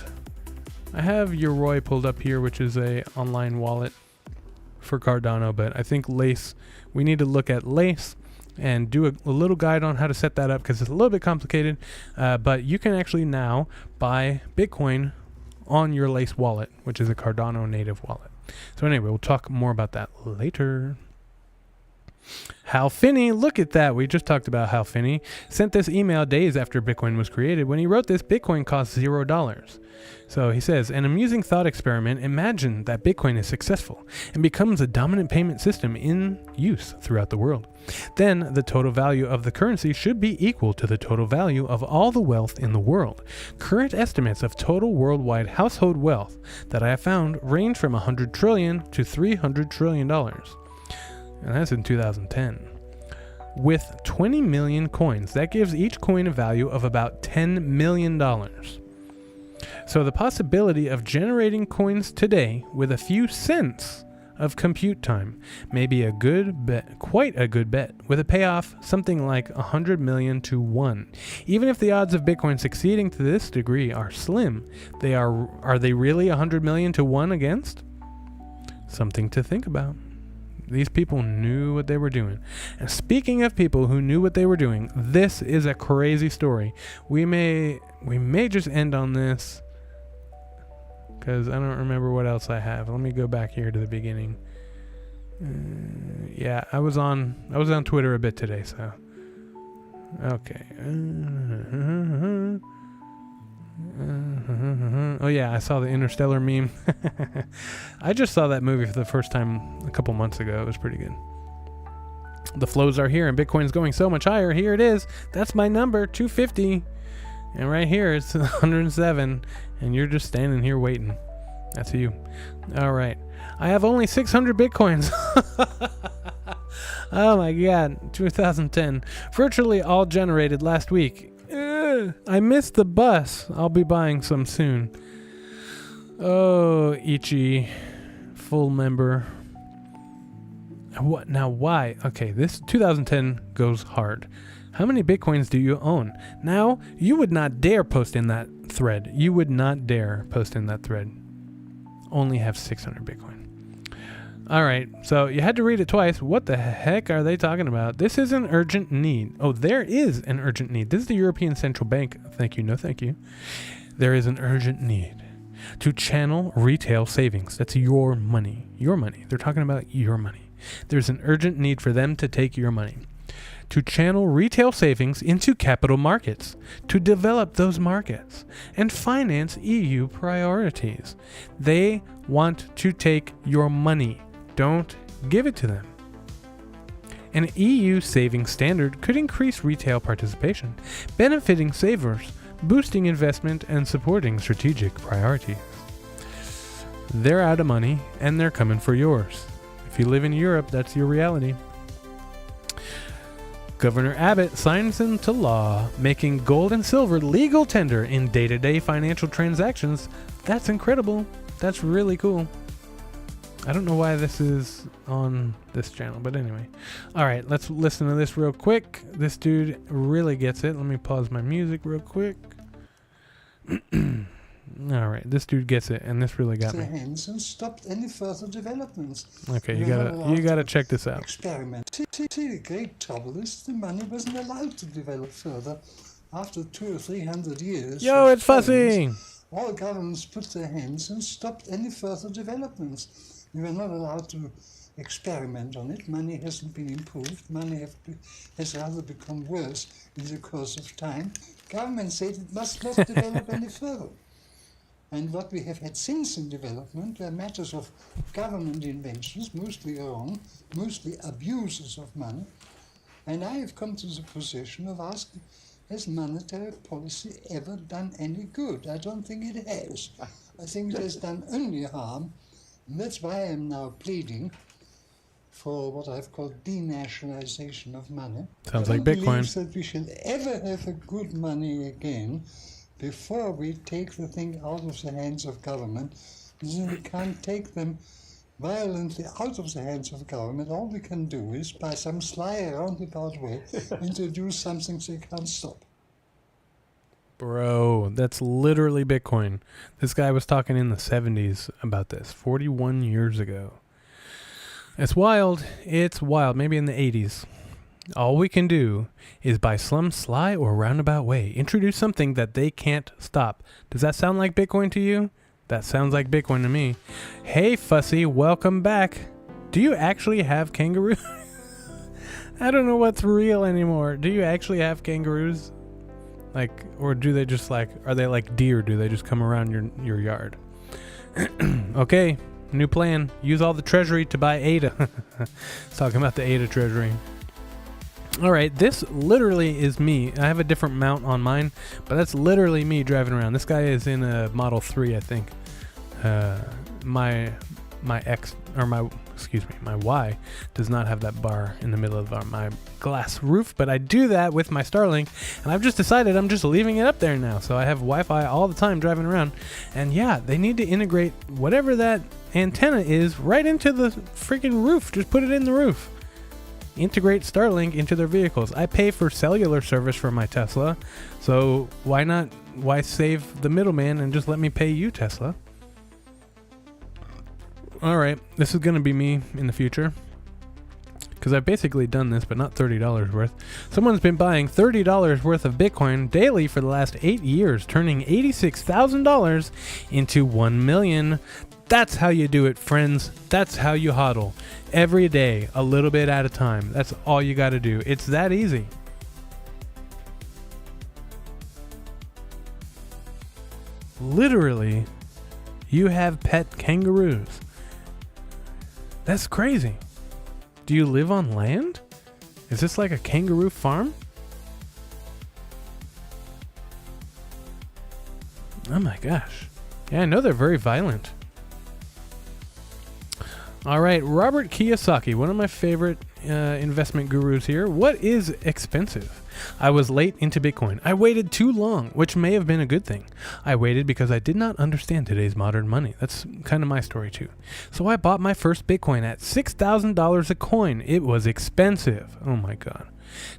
I have Yoroi pulled up here, which is a online wallet for Cardano, but I think Lace, we need to look at Lace and do a little guide on how to set that up because it's a little bit complicated. But you can actually now buy Bitcoin on your Lace wallet, which is a Cardano native wallet. So anyway, we'll talk more about that later. Hal Finney, look at that. We just talked about Hal Finney. Sent this email days after Bitcoin was created. When he wrote this, Bitcoin cost $0. So he says, an amusing thought experiment. Imagine that Bitcoin is successful and becomes a dominant payment system in use throughout the world. Then the total value of the currency should be equal to the total value of all the wealth in the world. Current estimates of total worldwide household wealth that I have found range from $100 trillion to $300 trillion. And that's in 2010. With 20 million coins, that gives each coin a value of about $10 million. So the possibility of generating coins today with a few cents of compute time may be a good bet, quite a good bet, with a payoff something like 100 million to 1. Even if the odds of Bitcoin succeeding to this degree are slim, are they really 100 million to 1 against? Something to think about. These people knew what they were doing. And speaking of people who knew what they were doing, this is a crazy story. We may just end on this because I don't remember what else I have. Let me go back here to the beginning. Yeah, I was on Twitter a bit today, so okay. Oh yeah, I saw the Interstellar meme. I just saw that movie for the first time a couple months ago. It was pretty good. The flows are here and Bitcoin's going so much higher. Here it is. That's my number, 250. And right here it's 107 and you're just standing here waiting. That's you. All right. I have only 600 Bitcoins. Oh my god, 2010. Virtually all generated last week. I missed the bus. I'll be buying some soon. Oh, Ichi, full member. What now? Why? Okay, this 2010 goes hard. How many Bitcoins do you own? Now, you would not dare post in that thread. You would not dare post in that thread. Only have 600 Bitcoin. All right, so you had to read it twice. What the heck are they talking about? This is an urgent need. Oh, there is an urgent need. This is the European Central Bank. Thank you, no thank you. There is an urgent need to channel retail savings. That's your money. Your money. They're talking about your money. There's an urgent need for them to take your money. To channel retail savings into capital markets, to develop those markets, and finance EU priorities. They want to take your money. Don't give it to them. An EU savings standard could increase retail participation, benefiting savers, boosting investment, and supporting strategic priorities. They're out of money, and they're coming for yours. If you live in Europe, that's your reality. Governor Abbott signs into law, making gold and silver legal tender in day-to-day financial transactions. That's incredible. That's really cool. I don't know why this is on this channel, but anyway. All right, let's listen to this real quick. This dude really gets it. Let me pause my music real quick. All right, this dude gets it, and this really got me. Hands and stopped any further developments. Okay, you gotta check this out. Experiment. See, the great trouble is the money wasn't allowed to develop further. After 200 or 300 years. Yo, it's fussing. All governments put their hands and stopped any further developments. We were not allowed to experiment on it. Money hasn't been improved. Money has rather become worse in the course of time. Government said it must not develop any further. And what we have had since in development were matters of government inventions, mostly wrong, mostly abuses of money. And I have come to the position of asking, has monetary policy ever done any good? I don't think it has. I think it has done only harm. And that's why I am now pleading for what I've called denationalization of money. Sounds like Bitcoin. I believe that we shall ever have a good money again before we take the thing out of the hands of government. Then we can't take them violently out of the hands of government. All we can do is, by some sly roundabout way, introduce something they can't stop. Bro, that's literally Bitcoin. This guy was talking in the 70s about this, 41 years ago. It's wild. It's wild. Maybe in the 80s. All we can do is by some sly or roundabout way introduce something that they can't stop. Does that sound like Bitcoin to you? That sounds like Bitcoin to me. Hey, Fussy, welcome back. Do you actually have kangaroos? I don't know what's real anymore. Do you actually have kangaroos? Like, or do they just like, are they like deer? Do they just come around your yard? Okay, new plan. Use all the treasury to buy ADA. It's talking about the ADA treasury. All right, this literally is me. I have a different mount on mine, but that's literally me driving around. This guy is in a Model 3, I think. My Y does not have that bar in the middle of my glass roof, but I do that with my Starlink, and I've just decided I'm just leaving it up there now. So I have Wi-Fi all the time driving around, and yeah, they need to integrate whatever that antenna is right into the freaking roof. Just put it in the roof. Integrate Starlink into their vehicles. I pay for cellular service for my Tesla, so why save the middleman and just let me pay you, Tesla? Alright, this is going to be me in the future, because I've basically done this, but not $30 worth. Someone's been buying $30 worth of Bitcoin daily for the last 8 years, turning $86,000 into $1 million. That's how you do it, friends. That's how you hodl. Every day, a little bit at a time. That's all you got to do. It's that easy. Literally, you have pet kangaroos. That's crazy. Do you live on land? Is this like a kangaroo farm? Oh my gosh. Yeah, I know they're very violent. All right, Robert Kiyosaki, one of my favorite investment gurus here. What is expensive? I was late into Bitcoin. I waited too long, which may have been a good thing. I waited because I did not understand today's modern money. That's kind of my story too. So I bought my first Bitcoin at $6,000 a coin. It was expensive. Oh my God.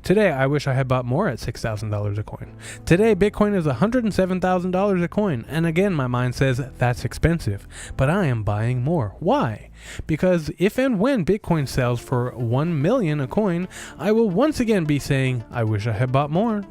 Today, I wish I had bought more at $6,000 a coin. Today, Bitcoin is $107,000 a coin. And again, my mind says that's expensive, but I am buying more. Why? Because if and when Bitcoin sells for $1 million a coin, I will once again be saying, I wish I had bought more.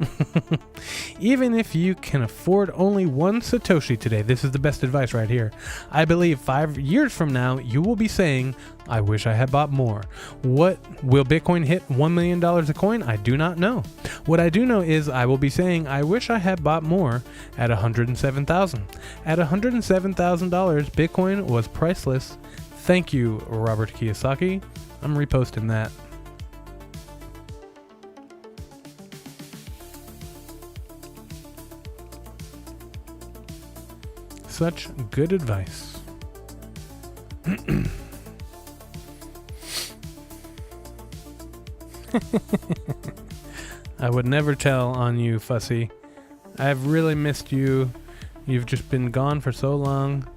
Even if you can afford only one Satoshi today, this is the best advice right here. I believe 5 years from now, you will be saying, I wish I had bought more. What will Bitcoin hit $1 million a coin? I do not know. What I do know is I will be saying, I wish I had bought more at $107,000. At $107,000, Bitcoin was priceless. Thank you, Robert Kiyosaki. I'm reposting that. Such good advice. I would never tell on you, Fussy. I've really missed you. You've just been gone for so long.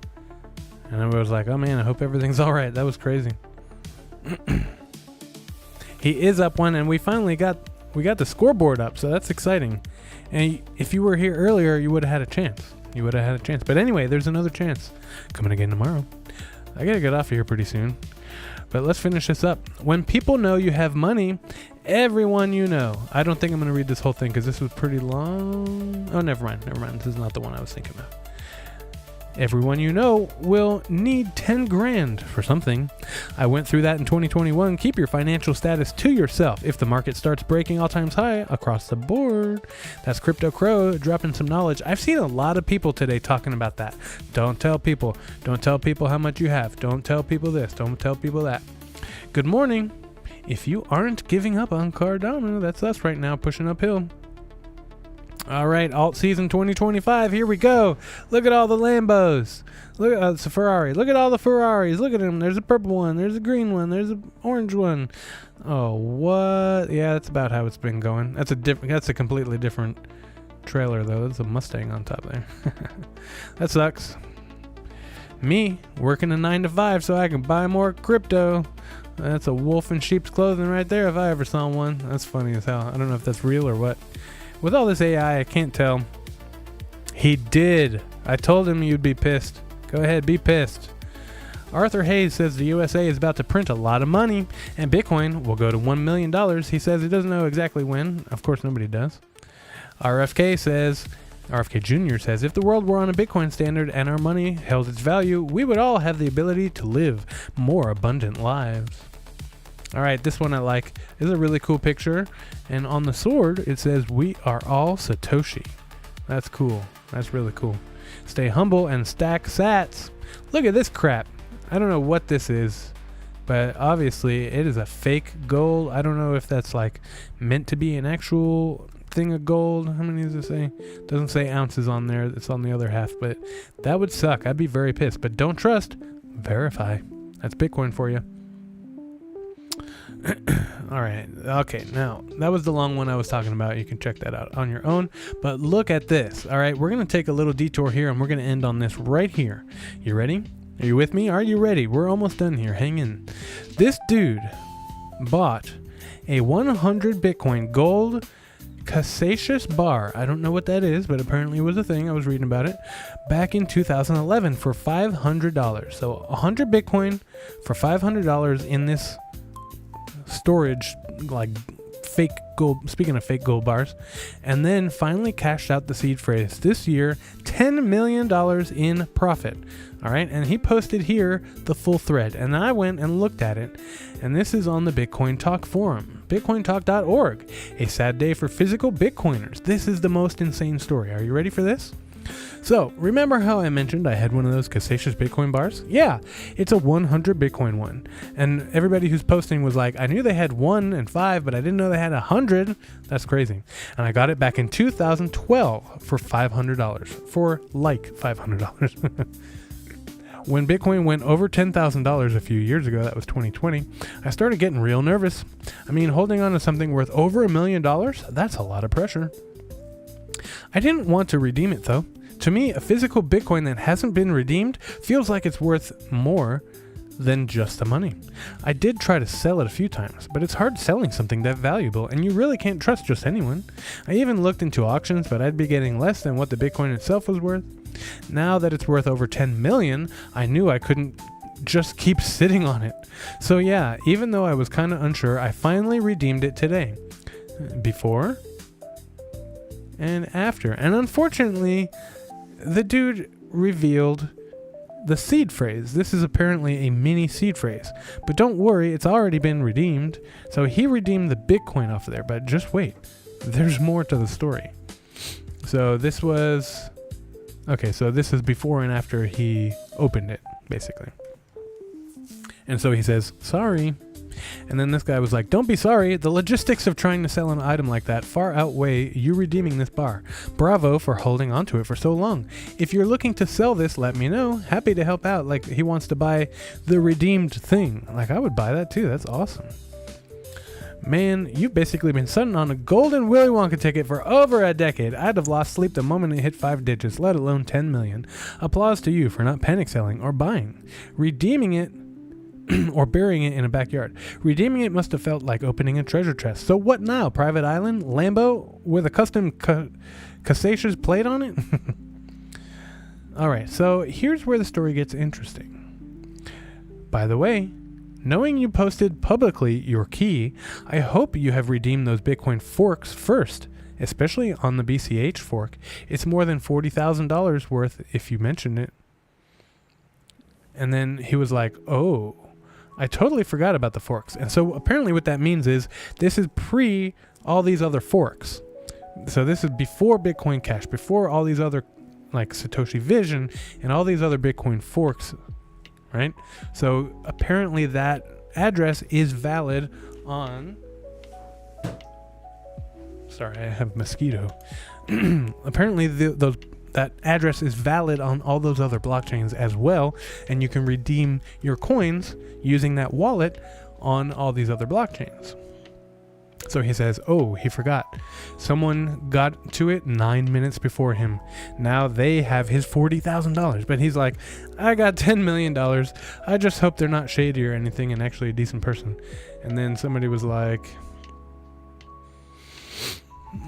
And I was like, oh man, I hope everything's alright. That was crazy. He is up one, and we finally got the scoreboard up, so that's exciting. And if you were here earlier, you would have had a chance. But anyway, there's another chance. Coming again tomorrow. I gotta get off here pretty soon. But let's finish this up. When people know you have money, everyone you know. I don't think I'm going to read this whole thing because this was pretty long. Oh, never mind. This is not the one I was thinking about. Everyone you know will need 10 grand for something. I went through that in 2021. Keep your financial status to yourself. If the market starts breaking all-time high across the board, that's Crypto Crow dropping some knowledge. I've seen a lot of people today talking about that. Don't tell people. Don't tell people how much you have. Don't tell people this. Don't tell people that. Good morning. If you aren't giving up on Cardano, that's us right now pushing uphill. All right, alt season 2025. Here we go. Look at all the Lambos. Look at it's a Ferrari. Look at all the Ferraris. Look at them. There's a purple one. There's a green one. There's an orange one. Oh, what? Yeah, that's about how it's been going. That's a completely different trailer though. There's a Mustang on top there. That sucks. Me working a 9 to 5 so I can buy more crypto. That's a wolf in sheep's clothing right there if I ever saw one. That's funny as hell. I don't know if that's real or what. With all this AI, I can't tell. He did. I told him you'd be pissed. Go ahead, be pissed. Arthur Hayes says the USA is about to print a lot of money and Bitcoin will go to $1 million. He says he doesn't know exactly when. Of course, nobody does. RFK Jr. says, if the world were on a Bitcoin standard and our money held its value, we would all have the ability to live more abundant lives. All right, this one I like. This is a really cool picture. And on the sword, it says, we are all Satoshi. That's cool. That's really cool. Stay humble and stack sats. Look at this crap. I don't know what this is, but obviously it is a fake gold. I don't know if that's like meant to be an actual thing of gold. How many does it say? Doesn't say ounces on there. It's on the other half, but that would suck. I'd be very pissed, but don't trust. Verify. That's Bitcoin for you. All right. Okay. Now that was the long one I was talking about. You can check that out on your own, but look at this. All right. We're going to take a little detour here and we're going to end on this right here. You ready? Are you with me? Are you ready? We're almost done here. Hang in. This dude bought a 100 Bitcoin gold Cassacious bar. I don't know what that is, but apparently it was a thing. I was reading about it back in 2011 for $500. So 100 Bitcoin for $500 in this storage, like fake gold, speaking of fake gold bars, and then finally cashed out the seed phrase this year, $10 million in profit. All right. And he posted here the full thread, and I went and looked at it, and this is on the Bitcoin Talk forum, bitcointalk.org. A sad day for physical Bitcoiners. This is the most insane story. Are you ready for this? So, remember how I mentioned I had one of those Cassacious Bitcoin bars? Yeah, it's a 100 Bitcoin one. And everybody who's posting was like, I knew they had 1 and 5, but I didn't know they had 100. That's crazy. And I got it back in 2012 for $500. For like $500. When Bitcoin went over $10,000 a few years ago, that was 2020, I started getting real nervous. I mean, holding on to something worth over $1 million, that's a lot of pressure. I didn't want to redeem it though. To me, a physical Bitcoin that hasn't been redeemed feels like it's worth more than just the money. I did try to sell it a few times, but it's hard selling something that valuable, and you really can't trust just anyone. I even looked into auctions, but I'd be getting less than what the Bitcoin itself was worth. Now that it's worth over 10 million, I knew I couldn't just keep sitting on it. So yeah, even though I was kind of unsure, I finally redeemed it today. Before and after. And unfortunately, the dude revealed the seed phrase. This is apparently a mini seed phrase. But don't worry, it's already been redeemed. So he redeemed the Bitcoin off of there. But just wait. There's more to the story. So this was... Okay, so this is before and after he opened it, basically. And so he says, sorry. And then this guy was like, don't be sorry. The logistics of trying to sell an item like that far outweigh you redeeming this bar. Bravo for holding onto it for so long. If you're looking to sell this, let me know. Happy to help out. Like, he wants to buy the redeemed thing. Like, I would buy that too. That's awesome. Man, you've basically been sitting on a golden Willy Wonka ticket for over a decade. I'd have lost sleep the moment it hit 5 digits, let alone 10 million. Applause to you for not panic selling or buying. Redeeming it or burying it in a backyard. Redeeming it must have felt like opening a treasure chest. So what now? Private island? Lambo with a custom Cassacious plate on it? Alright, so here's where the story gets interesting. By the way, knowing you posted publicly your key, I hope you have redeemed those Bitcoin forks first, especially on the BCH fork. It's more than $40,000 worth if you mentioned it. And then he was like, oh, I totally forgot about the forks. And so apparently what that means is this is pre all these other forks. So this is before Bitcoin Cash, before all these other like Satoshi Vision and all these other Bitcoin forks, right? So apparently that address is valid on... Sorry, I have a mosquito. Apparently that address is valid on all those other blockchains as well, and you can redeem your coins using that wallet on all these other blockchains. So he says, oh, he forgot. Someone got to it 9 minutes before him. Now they have his $40,000. But he's like, I got $10 million. I just hope they're not shady or anything and actually a decent person. And then somebody was like...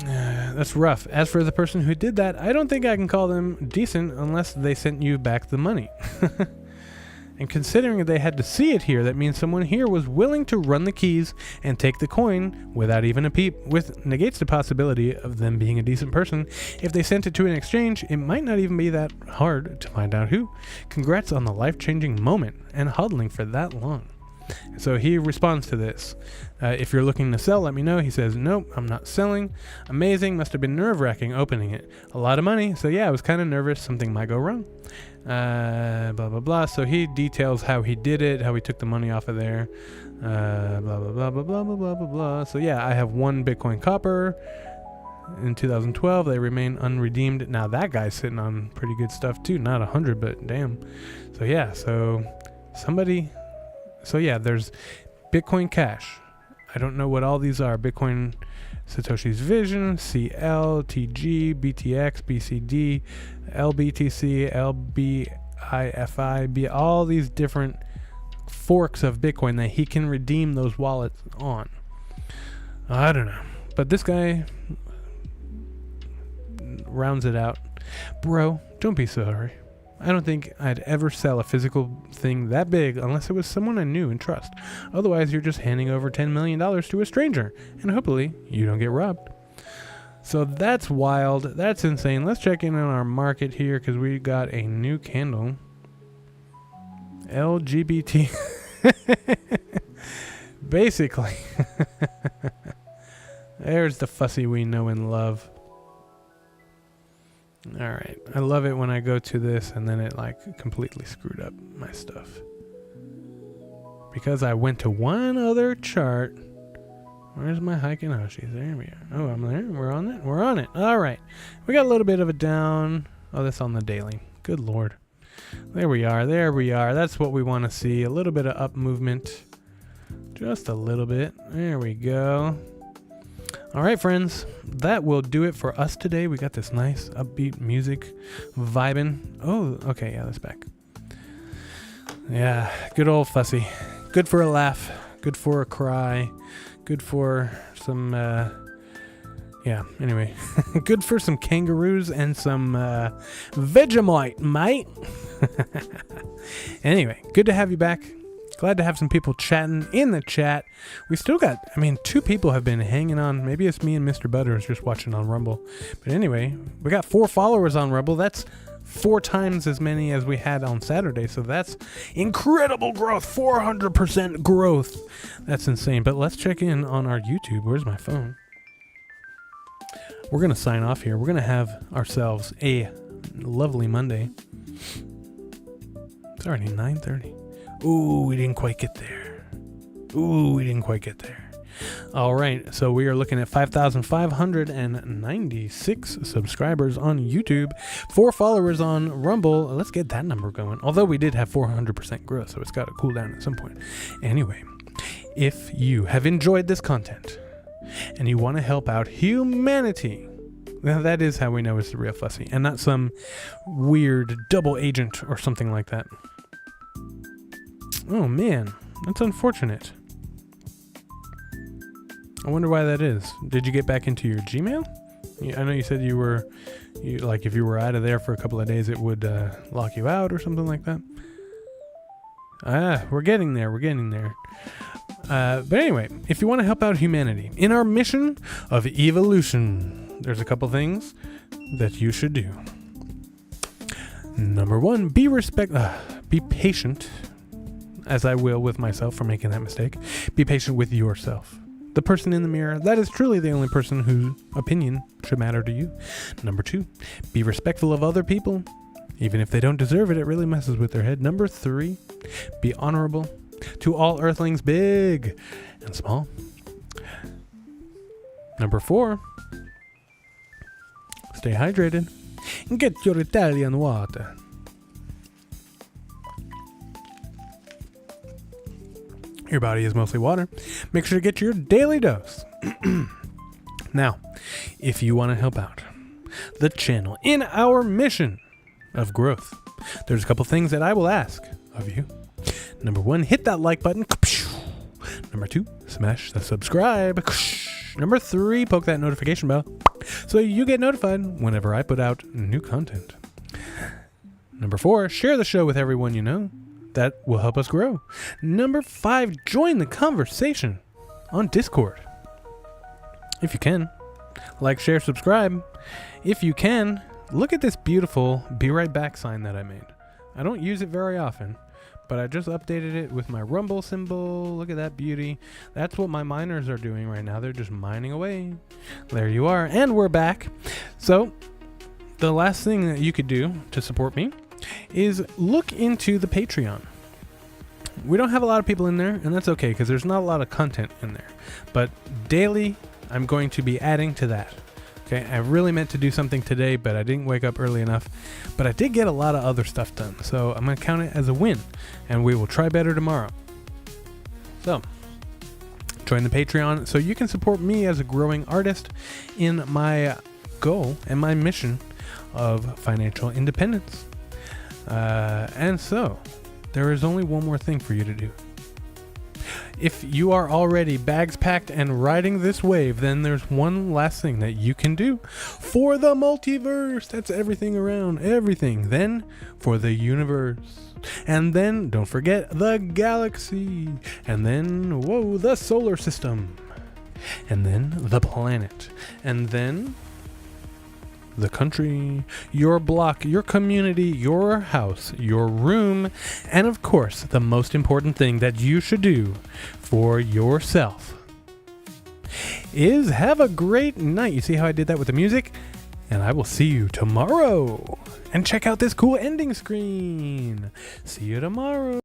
that's rough. As for the person who did that, I don't think I can call them decent unless they sent you back the money. And considering that they had to see it here, that means someone here was willing to run the keys and take the coin without even a peep, which negates the possibility of them being a decent person. If they sent it to an exchange, it might not even be that hard to find out who. Congrats on the life-changing moment and hodling for that long. So he responds to this. If you're looking to sell, let me know. He says, nope, I'm not selling. Amazing. Must have been nerve-wracking opening it. A lot of money. So yeah, I was kind of nervous. Something might go wrong. Blah, blah, blah. So he details how he did it, how he took the money off of there. Blah, blah, blah, blah, blah, blah, blah, blah, blah. So yeah, I have 1 Bitcoin copper. In 2012, they remain unredeemed. Now that guy's sitting on pretty good stuff too. Not 100, but damn. So yeah, so yeah, there's Bitcoin Cash. I don't know what all these are. Bitcoin Satoshi's Vision, CL, TG, BTX, BCD, LBTC, LBIFI, all these different forks of Bitcoin that he can redeem those wallets on. I don't know. But this guy rounds it out. Bro, don't be sorry. I don't think I'd ever sell a physical thing that big unless it was someone I knew and trust. Otherwise, you're just handing over $10 million to a stranger, and hopefully you don't get robbed. So that's wild. That's insane. Let's check in on our market here because we got a new candle. LGBT. Basically. There's the fussy we know and love. Alright, I love it when I go to this and then it like completely screwed up my stuff. Because I went to one other chart. Where's my Heiken Hoshi? There we are. Oh, I'm there. We're on it. We're on it. Alright. We got a little bit of a down. Oh, that's on the daily. Good lord. There we are. There we are. That's what we want to see. A little bit of up movement. Just a little bit. There we go. All right, friends, that will do it for us today. We got this nice upbeat music vibing. Oh, okay, yeah, that's back. Yeah, good old fussy. Good for a laugh. Good for a cry. Good for some, yeah, anyway. Good for some kangaroos and some Vegemite, mate. Anyway, good to have you back. Glad to have some people chatting in the chat. We still got, 2 people have been hanging on. Maybe it's me and Mr. Butters just watching on Rumble. But anyway, we got 4 followers on Rumble. That's 4 times as many as we had on Saturday. So that's incredible growth. 400% growth. That's insane. But let's check in on our YouTube. Where's my phone? We're going to sign off here. We're going to have ourselves a lovely Monday. It's already 9:30. Ooh, we didn't quite get there. All right, so we are looking at 5,596 subscribers on YouTube, 4 followers on Rumble. Let's get that number going. Although we did have 400% growth, so it's got to cool down at some point. Anyway, if you have enjoyed this content and you want to help out humanity, now that is how we know it's the real fussy and not some weird double agent or something like that. Oh man, that's unfortunate. I wonder why that is. Did you get back into your Gmail? I know you said if you were out of there for a couple of days, it would lock you out or something like that. We're getting there. But anyway, if you want to help out humanity in our mission of evolution, there's a couple things that you should do. Number 1, be patient. As I will with myself for making that mistake. Be patient with yourself. The person in the mirror, that is truly the only person whose opinion should matter to you. Number 2, be respectful of other people. Even if they don't deserve it, it really messes with their head. Number 3, be honorable to all earthlings, big and small. Number 4, stay hydrated and get your Italian water. Your body is mostly water. Make sure to get your daily dose. Now, if you want to help out the channel in our mission of growth, there's a couple things that I will ask of you. Number 1, hit that like button. Number 2, smash the subscribe. Number 3, poke that notification bell so you get notified whenever I put out new content. Number 4, share the show with everyone you know. That will help us grow. Number 5, join the conversation on Discord. If you can. Like, share, subscribe. If you can, look at this beautiful be right back sign that I made. I don't use it very often, but I just updated it with my Rumble symbol. Look at that beauty. That's what my miners are doing right now. They're just mining away. There you are. And we're back. So the last thing that you could do to support me is look into the Patreon. We don't have a lot of people in there, and that's okay because there's not a lot of content in there. But daily, I'm going to be adding to that. Okay, I really meant to do something today, but I didn't wake up early enough. But I did get a lot of other stuff done, so I'm going to count it as a win, and we will try better tomorrow. So, join the Patreon so you can support me as a growing artist in my goal and my mission of financial independence. And so, there is only one more thing for you to do. If you are already bags packed and riding this wave, then there's one last thing that you can do for the multiverse. That's everything around, everything. Then for the universe. And then don't forget the galaxy. And then, whoa, the solar system. And then the planet. And then the country, your block, your community, your house, your room, and of course, the most important thing that you should do for yourself is have a great night. You see how I did that with the music? And I will see you tomorrow. And check out this cool ending screen. See you tomorrow.